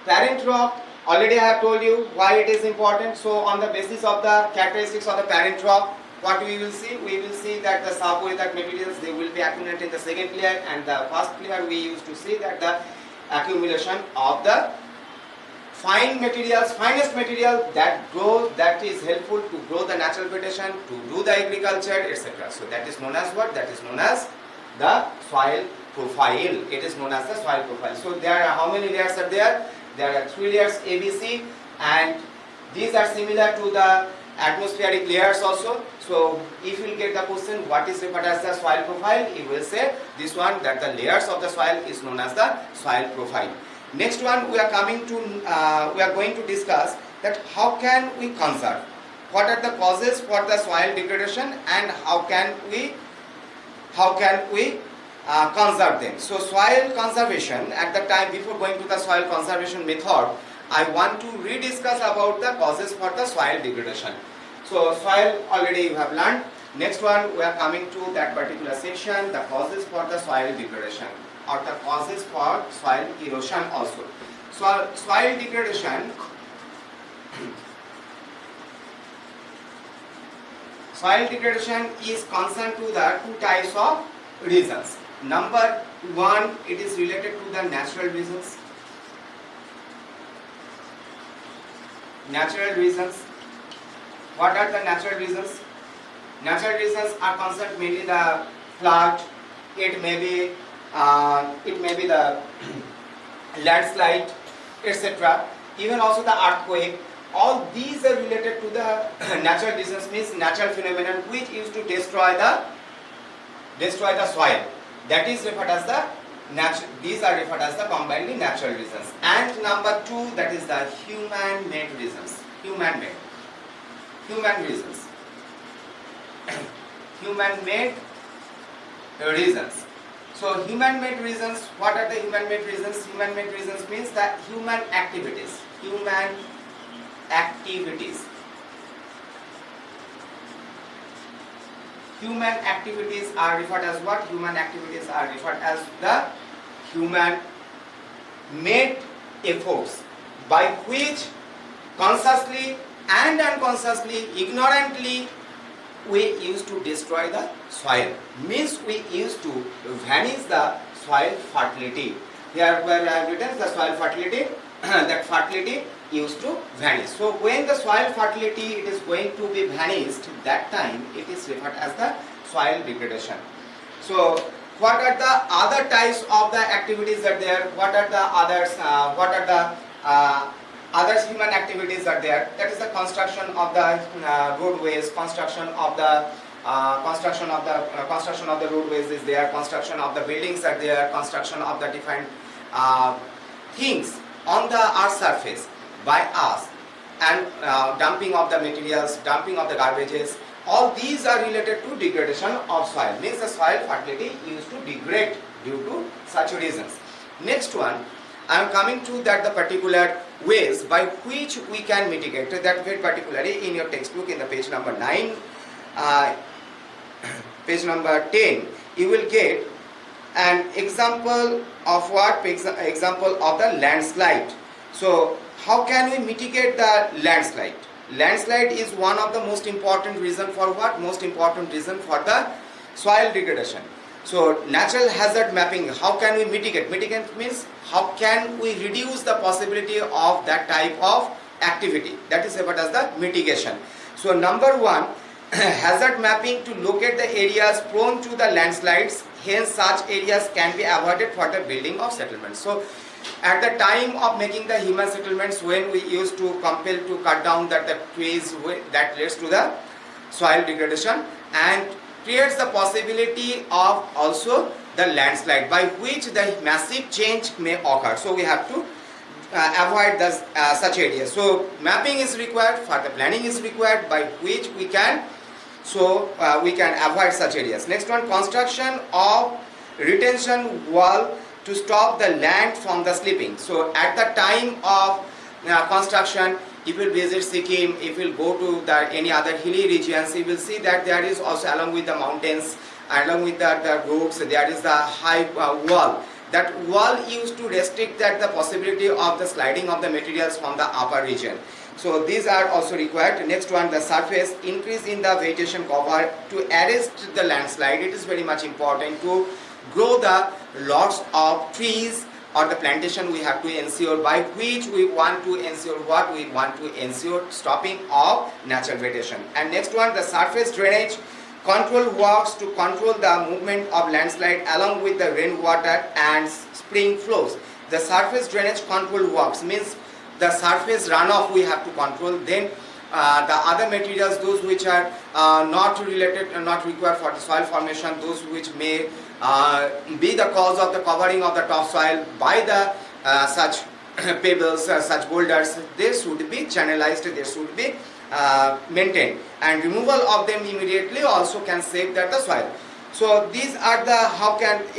Parent rock, already I have told you why it is important. So on the basis of the characteristics of the parent rock, what we will see? We will see that the subaquatic materials, they will be accumulated in the second layer, and the first layer we used to see that the accumulation of the fine materials, finest material that grow, that is helpful to grow the natural vegetation, to do the agriculture, etc. So that is known as what? That is known as the soil profile. It is known as the soil profile. So there are how many layers are there? There are 3 layers ABC, and these are similar to the atmospheric layers also. So if you will get the question what is referred as the soil profile, you will say this one, that the layers of the soil is known as the soil profile. Next one we are coming to, we are going to discuss that how can we conserve, what are the causes for the soil degradation, and how can we conserve them. So soil conservation, at the time before going to the soil conservation method, I want to rediscuss about the causes for the soil degradation. So soil already you have learned. Next one we are coming to that particular section, the causes for the soil degradation or the causes for soil erosion also. So soil degradation, soil degradation is concerned to the 2 types of reasons. Number 1, it is related to the natural reasons. Natural reasons. What are the natural reasons? Natural reasons are concerned mainly the flood. It may be the landslide, etc. Even also the earthquake. All these are related to the natural reasons, means natural phenomenon which used to destroy the soil. That is referred as the natural. These are referred as the combinedly natural reasons. And number 2, that is the human-made reasons. Human-made reasons. Human-made reasons. So human-made reasons. What are the human-made reasons? Human-made reasons means that human activities. Human activities. Human activities are referred as what? Human activities are referred as the human-made efforts by which consciously and unconsciously, ignorantly, we used to destroy the soil. Means we used to vanish the soil fertility. Here where I have written the soil fertility, that fertility used to vanish. So when the soil fertility it is going to be vanished, that time it is referred as the soil degradation. So what are the other types of the activities that there? What are the others? What are the others human activities are there? That is the construction of the roadways, construction of the roadways is there, construction of the buildings are there, construction of the different things on the earth surface by us, and dumping of the materials, dumping of the garbages. All these are related to degradation of soil. Means the soil fertility used to degrade due to such reasons. Next one, I am coming to that the particular ways by which we can mitigate. That very particularly in your textbook in the page number 9, page number 10, you will get an example of what? Example of the landslide. So how can we mitigate the landslide? Landslide is one of the most important reason for what? Most important reason for the soil degradation. So natural hazard mapping, how can we mitigate? Mitigate means how can we reduce the possibility of that type of activity. That is referred as the mitigation. So number 1, hazard mapping to locate the areas prone to the landslides. Hence such areas can be avoided for the building of settlements. So at the time of making the human settlements, when we used to compel to cut down the trees, that leads to the soil degradation and creates the possibility of also the landslide by which the massive change may occur. So we have to avoid such areas. So mapping is required, for the planning is required by which we can avoid such areas. Next one, construction of retention wall to stop the land from the slipping. So at the time of construction, if you visit Sikkim, if you go to any other hilly regions, you will see that there is also, along with the mountains, along with the roads, there is the high wall that wall used to restrict that the possibility of the sliding of the materials from the upper region. So these are also required. Next one, the surface increase in the vegetation cover to arrest the landslide. It is very much important to grow the lots of trees or the plantation we have to ensure, by which we want to ensure what we want to ensure stopping of natural vegetation. And next one, the surface drainage control works to control the movement of landslide along with the rainwater and spring flows. The surface drainage control works means the surface runoff we have to control. Then the other materials, those which are not related, not required for the soil formation, those which may be the cause of the covering of the topsoil by the such pebbles, such boulders, they should be channelized, they should be maintained, and removal of them immediately also can save that the soil. So these are the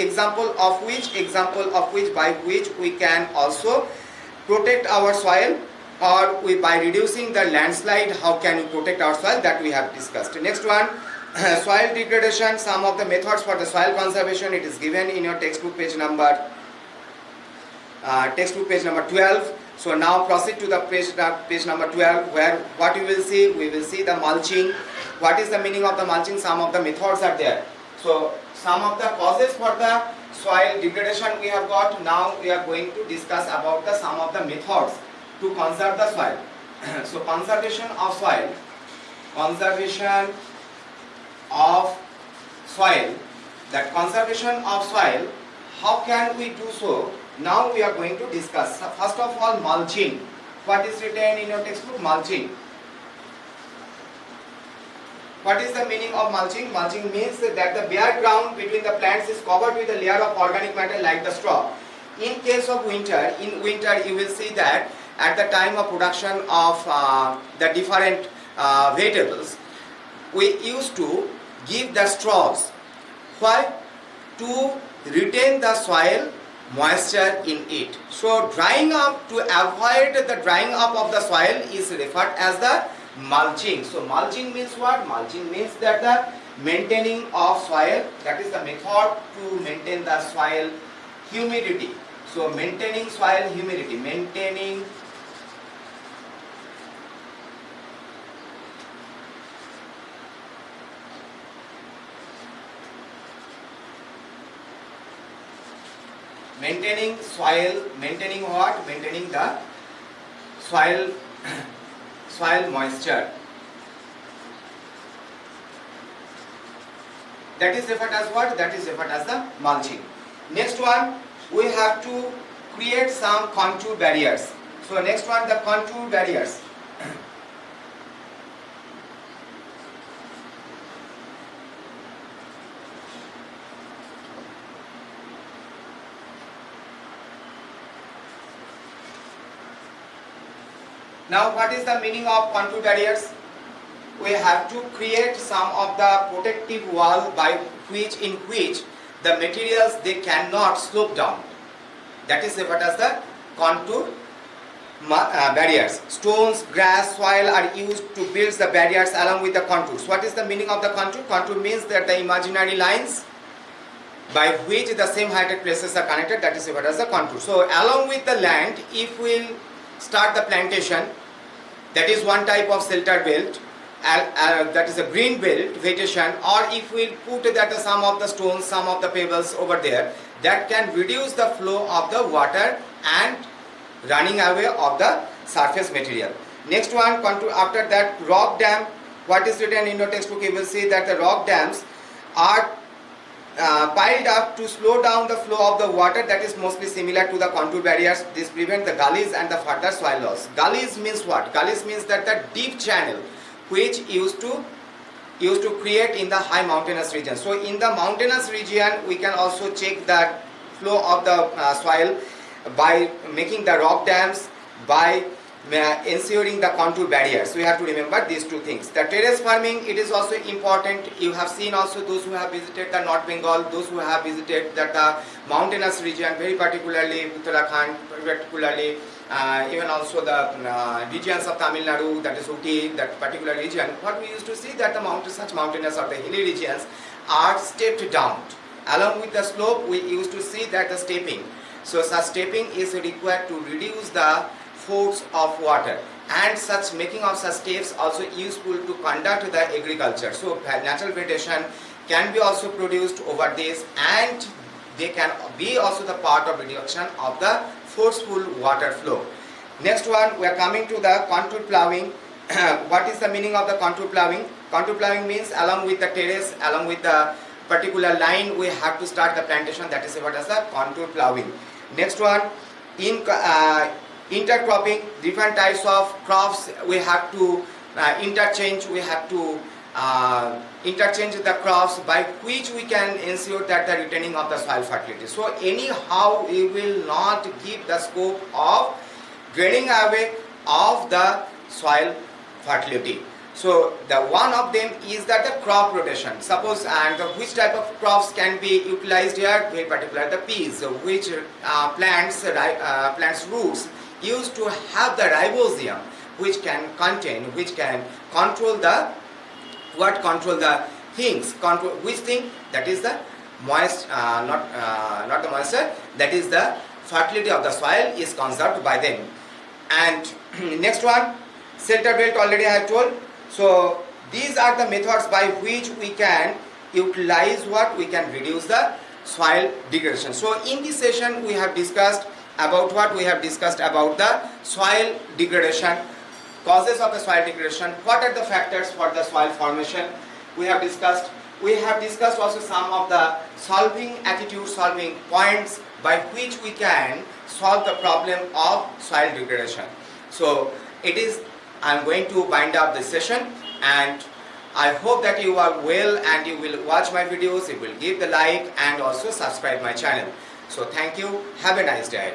example of which by which we can also protect our soil, or by reducing the landslide, how can we protect our soil, that we have discussed. Next one, soil degradation, some of the methods for the soil conservation. It is given in your textbook page number 12. So now proceed to the page number 12, where what you will see, we will see the mulching. What is the meaning of the mulching? Some of the methods are there. So some of the causes for the soil degradation we have got. Now we are going to discuss about the some of the methods to conserve the soil. So conservation of soil, that conservation of soil, how can we do so? Now we are going to discuss. First of all, mulching. What is written in your textbook? Mulching. What is the meaning of mulching? Mulching means that the bare ground between the plants is covered with a layer of organic matter like the straw. In case of winter, you will see that at the time of production of the different vegetables, we used to give the straws. Why? To retain the soil moisture in it. So drying up, to avoid the drying up of the soil, is referred as the mulching. So mulching means what? Mulching means that the maintaining of soil, that is the method to maintain the soil humidity. So maintaining soil humidity, maintaining soil, maintaining what? Maintaining the soil moisture. That is referred as what? That is referred as the mulching. Next one, we have to create some contour barriers. So next one, the contour barriers. Now what is the meaning of contour barriers? We have to create some of the protective wall in which the materials, they cannot slope down. That is referred as the contour barriers. Stones, grass, soil are used to build the barriers along with the contours. What is the meaning of the contour? Contour means that the imaginary lines by which the same heighted places are connected, that is referred as the contour. So along with the land, if we start the plantation, that is one type of shelter belt, that is a green belt vegetation, or if we put that some of the stones, some of the pebbles over there, that can reduce the flow of the water and running away of the surface material. Next one, contour. After that, rock dam. What is written in your textbook? You will see that the rock dams are piled up to slow down the flow of the water, that is mostly similar to the contour barriers. This prevents the gullies and the further soil loss. Gullies means what? Gullies means that the deep channel which used to create in the high mountainous region. So in the mountainous region, we can also check the flow of the soil by making the rock dams, by ensuring the contour barriers. We have to remember these two things. The terrace farming, it is also important. You have seen also those who have visited the North Bengal, those who have visited the mountainous region, very particularly Uttarakhand, particularly even also the regions of Tamil Nadu, that is Ooty, that particular region. What we used to see that the such mountainous or the hilly regions are stepped down. Along with the slope, we used to see that the stepping. So such stepping is required to reduce the force of water, and such making of such steps also useful to conduct the agriculture. So natural vegetation can be also produced over this, and they can be also the part of reduction of the forceful water flow. Next one, we are coming to the contour ploughing. What is the meaning of the contour ploughing? Contour ploughing means along with the terrace, along with the particular line, we have to start the plantation. That is what is the contour ploughing. Next one, in intercropping, different types of crops we have to interchange. We have to interchange the crops by which we can ensure that the retaining of the soil fertility. So anyhow, we will not give the scope of getting away of the soil fertility. So the one of them is that the crop rotation. Suppose and which type of crops can be utilized here? In particular, the peas, which plants roots used to have the ribosium, which can contain, which can control the things. Control which thing? That is the moist, not the moisture. That is the fertility of the soil is conserved by them. And next one, shelter belt, already I have told. So these are the methods by which we can utilize what we can reduce the soil degradation. So in this session we have discussed about what? We have discussed about the soil degradation, causes of the soil degradation, what are the factors for the soil formation. We have discussed also some of the solving points by which we can solve the problem of soil degradation. So I am going to wind up this session, and I hope that you are well and you will watch my videos, you will give the like and also subscribe my channel. So thank you, have a nice day.